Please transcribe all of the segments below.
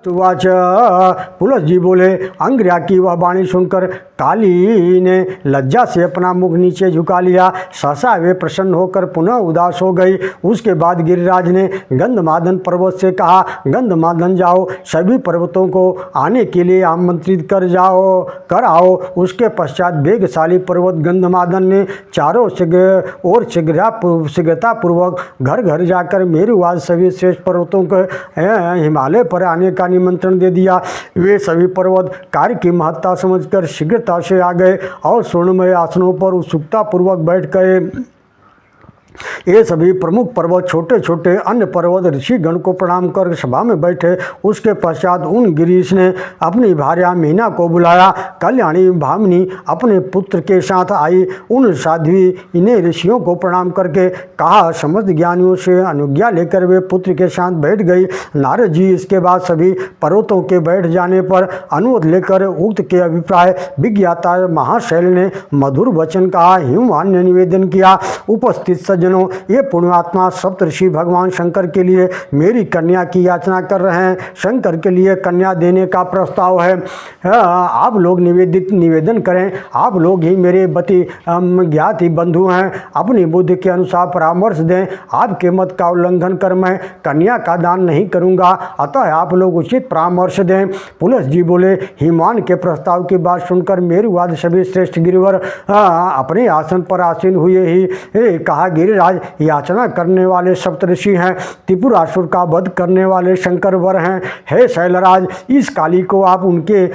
Watch पुलस जी बोले। अंग्रिया की वह वाणी सुनकर काली ने लज्जा से अपना मुख नीचे झुका लिया। सहसा वे प्रसन्न होकर पुनः उदास हो गई। उसके बाद गिरिराज ने गंधमादन पर्वत से कहा, गंधमादन जाओ, सभी पर्वतों को आने के लिए आमंत्रित कर आओ। उसके पश्चात वेगशाली पर्वत गंधमादन ने चारों ओर शीघ्रतापूर्वक घर घर जाकर मेरुवाद सभी श्रेष्ठ पर्वतों को हिमालय पर आने का निमंत्रण दे दिया। वे सभी पर्वत कार्य की महत्ता समझकर शीघ्रता से आ गए और स्वर्णमय आसनों पर उत्सुकता पूर्वक बैठ गए। ये सभी प्रमुख पर्वत छोटे छोटे अन्य पर्वत ऋषिगण को प्रणाम कर सभा में बैठे। उसके पश्चात उन गिरीश ने अपनी भार्या मीना को बुलाया। कल्याणी भामिनी अपने पुत्र के साथ आई। उन साध्वी ने ऋषियों को प्रणाम करके कहा, समस्त ज्ञानियों से अनुज्ञा लेकर वे पुत्र के साथ बैठ गई। नारद जी इसके बाद सभी पर्वतों के बैठ जाने पर अनुमति लेकर उक्त के अभिप्राय विज्ञाता महाशैल ने मधुर वचन कहा। हिमवान ने निवेदन किया, उपस्थित सज्जनों, ये पुण्यात्मा सप्तऋषि भगवान शंकर के लिए मेरी कन्या की याचना कर रहे हैं। शंकर के लिए कन्या देने का प्रस्ताव है। आप लोग निवेदन करें। आप लोग ही मेरे पति ज्ञाति बंधु हैं। अपनी बुद्धि के अनुसार परामर्श दें। आपके मत का उल्लंघन कर मैं कन्या का दान नहीं करूंगा, अतः आप लोग उचित परामर्श दें। पुलस जी बोले। हिमवान के प्रस्ताव की बात सुनकर मेरुवाद सभी श्रेष्ठ गिरिवर अपने आसन पर आसीन हुए ही कहा, गिरिराज, याचना करने वाले सप्तऋषि हैं। त्रिपुरासुर का वध करने वाले शंकर वर हैं। हे शैलराज, इस काली को आप उनके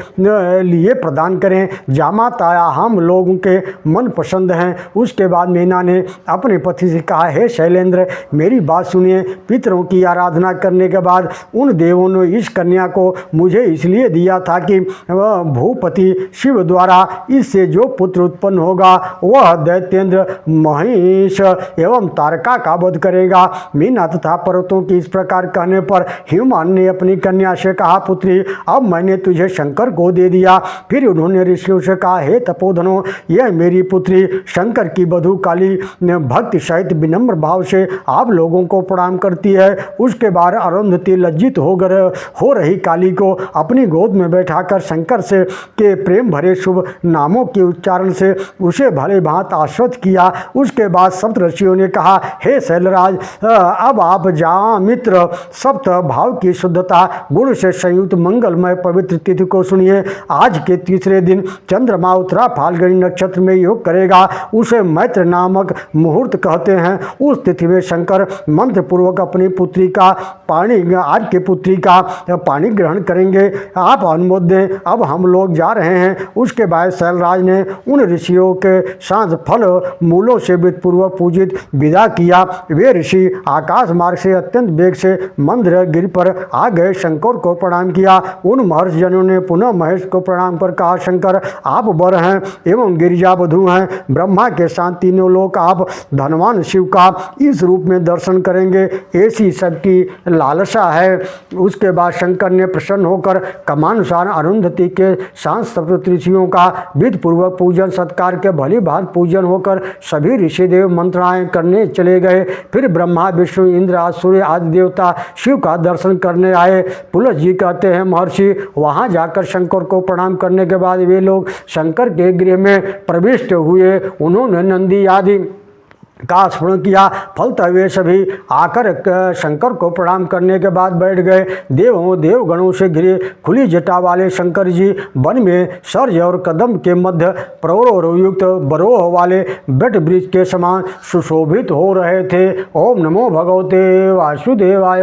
लिए प्रदान करें। जामाता हम लोगों के मन पसंद हैं। उसके बाद मीना ने अपने पति से कहा, हे शैलेंद्र, मेरी बात सुनिए। पितरों की आराधना करने के बाद उन देवों ने इस कन्या को मुझे इसलिए दिया था कि भूपति शिव द्वारा इससे जो पुत्र उत्पन्न होगा वह दैत्येंद्र महिष एवं तारका का वध करेगा। मीना तथा पर्वतों की इस प्रकार कहने पर हिमवान ने अपनी कन्या से कहा, पुत्री, अब मैंने तुझे शंकर को दे दिया। फिर उन्होंने ऋषियों से कहा, हे तपोधनों, यह मेरी पुत्री शंकर की वधू काली भक्ति सहित विनम्र भाव से आप लोगों को प्रणाम करती है। उसके बाद अरुंधति लज्जित हो रही काली को अपनी गोद में बैठाकर शंकर से के प्रेम भरे शुभ नामों के उच्चारण से उसे भले भांत आश्वस्त किया। उसके बाद सप्त ऋषियों ने कहा, हे शैलराज, अब आप मित्र सप्त भाव की शुद्धता गुण से संयुक्त मंगलमय पवित्र तिथि को सुनिए। आज के तीसरे दिन चंद्रमा उत्तरा फाल्गुनी नक्षत्र में योग करेगा। उसे मैत्र नामक मुहूर्त कहते हैं। उस तिथि में शंकर मंत्र पूर्वक अपनी पुत्री का पाणी ग्रहण करेंगे। आप अनुमोद दें, अब हम लोग जा रहे हैं। उसके बाद शैलराज ने उन ऋषियों के साथ फल मूलों से विधिपूर्वक पूजित विदा किया। वे ऋषि आकाश मार्ग से अत्यंत वेग से मंद्र गिरि पर आ गए। शंकर को प्रणाम किया। उन महर्षि जनों ने पुनः महेश को प्रणाम कर कहा, शंकर, आप वर हैं एवं गिरिजा वधू हैं। ब्रह्मा के साथ तीनों लोग आप धनवान शिव का इस रूप में दर्शन करेंगे, ऐसी सबकी लालसा है। उसके बाद शंकर ने प्रसन्न होकर क्रमानुसार अरुंधति के साथ सप्त ऋषियों का विधिपूर्वक पूजन सत्कार के भली भांति पूजन होकर सभी ऋषि देव मंत्राएं करने चले गए। फिर ब्रह्मा, विष्णु, इंद्र, सूर्य आदि देवता शिव का दर्शन करने आए। पुलस जी कहते हैं, महर्षि, वहां जाकर शंकर को प्रणाम करने के बाद वे लोग शंकर के गृह में प्रविष्ट हुए। उन्होंने नंदी आदि का स्मरण किया। फलतः वे सभी आकर शंकर को प्रणाम करने के बाद बैठ गए। देवगणों से घिरे खुली जटा वाले शंकर जी वन में सर्ज और कदम के मध्य प्रौरयुक्त बरोह वाले बट वृक्ष के समान सुशोभित हो रहे थे। ओम नमो भगवते वासुदेवाय।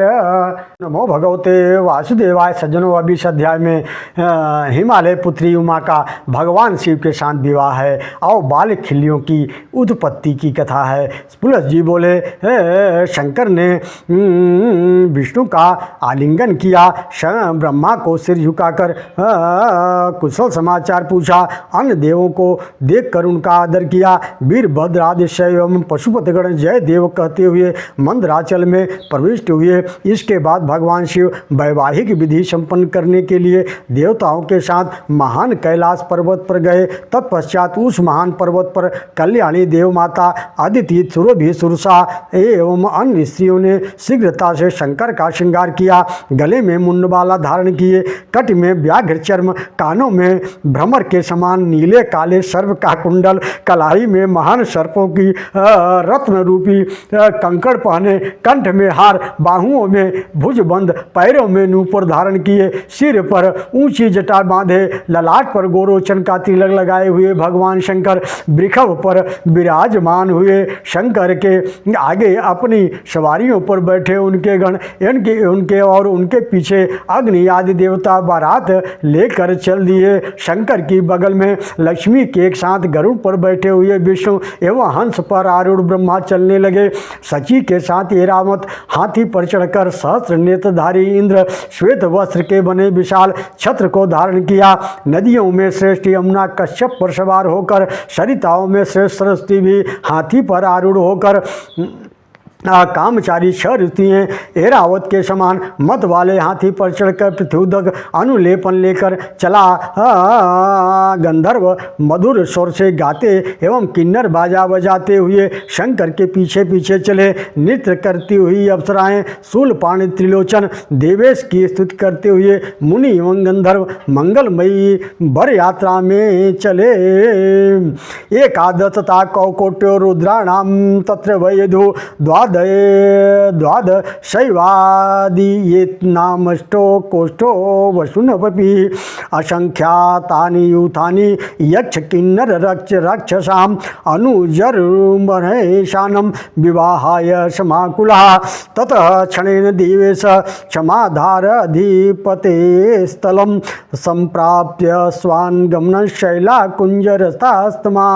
नमो भगवते वासुदेवाय। सज्जनों, अभी इस अध्याय में हिमालय पुत्री उमा का भगवान शिव के साथ विवाह है और बाल खिल्लियों की उत्पत्ति की कथा है। पुलस जी बोले, शंकर ने विष्णु का आलिंगन किया। ब्रह्मा को सिर झुकाकर कुशल समाचार पूछा। अन्य देवों को देखकर उनका आदर किया। वीरभद्र आदि एवं पशुपतिगण जय देव कहते हुए मंदराचल में प्रविष्ट हुए। इसके बाद भगवान शिव वैवाहिक विधि संपन्न करने के लिए देवताओं के साथ महान कैलाश पर्वत पर गए। तत्पश्चात उस महान पर्वत पर कल्याणी देव माता अदिति अदिति सुरभि सुरसा एवं अन्य स्त्रियों ने शीघ्रता से शंकर का श्रृंगार किया। गले में मुंडमाला धारण किए, कट में व्याघ्र चर्म, कानों में भ्रमर के समान नीले काले सर्प का कुंडल, कलाई में महान सर्पों की रत्न रूपी कंकड़ पहने, कंठ में हार, बाहुओं में भुजबंद, पैरों में नूपुर धारण किए, सिर पर ऊंची जटा बांधे, ललाट पर गोरोचन का तिलक लगाए हुए भगवान शंकर वृषभ पर विराजमान हुए। शंकर के आगे अपनी सवारियों पर बैठे उनके गण, उनके और उनके पीछे अग्नि आदि देवता बारात लेकर चल दिए। शंकर की बगल में लक्ष्मी के एक साथ गरुड़ पर बैठे हुए विष्णु एवं हंस पर आरूढ़ ब्रह्मा चलने लगे। सची के साथ ऐरावत हाथी पर चढ़कर सहस्र नेत्रधारी इंद्र श्वेत वस्त्र के बने विशाल छत्र को धारण किया। नदियों में श्रेष्ठ यमुना कश्यप पर सवार होकर, सरिताओं में श्रेष्ठ सरस्वती भी हाथी पर आरूढ़ होकर, कामचारी 6 ऋषियाँ ऐरावत के समान मत वाले हाथी पर चढ़कर पृथ्वीदक अनुलेपन लेकर चला। गंधर्व मधुर स्वर से गाते एवं किन्नर बाजा बजाते हुए शंकर के पीछे पीछे चले। नृत्य करती हुई अप्सराएं शूलपाणि त्रिलोचन देवेश की स्तुति करते हुए मुनि एवं गंधर्व मंगलमयी वर यात्रा में चले। एकादशता कौकोट्यो रुद्राणाम तत्र वैधु द्वादशैवादि ये नामष्टो कोष्ठो वसुनपि असंख्यातानि यूथानि यक्ष किन्नर रक्षसाम अनुजरुमहेशानं विवाहाय समाकुलः। ततः क्षणेन दिवेश क्षमाधारधिपते स्थलं संप्राप्य स्वान् गमनं शैलाकुञ्जरस्तास्तमा।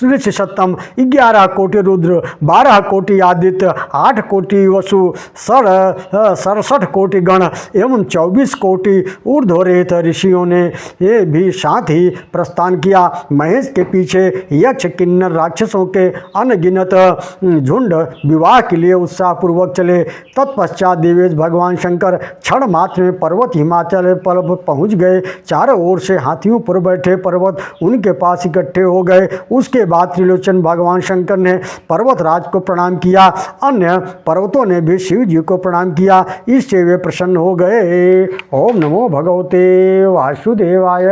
ऋषिशतम 11 कोटि रुद्र, 12 कोटि आदित्य, 8 कोटि वसु, 67 कोटि गण एवं 24 कोटि ऊर्ध्वरेत ऋषियों ने ये भी साथ ही प्रस्थान किया। महेश के पीछे यक्ष किन्नर राक्षसों के अनगिनत झुंड विवाह के लिए उत्साहपूर्वक चले। तत्पश्चात देवेश भगवान शंकर क्षण मात्र में पर्वत हिमाचल पर पहुँच गए। चारों ओर से हाथियों पर बैठे पर्वत उनके पास इकट्ठे हो गए। उसके बाद त्रिलोचन भगवान शंकर ने पर्वतराज को प्रणाम किया। अन्य पर्वतों ने भी शिव जी को प्रणाम किया। इससे वे प्रसन्न हो गए। ओम नमो भगवते वासुदेवाय।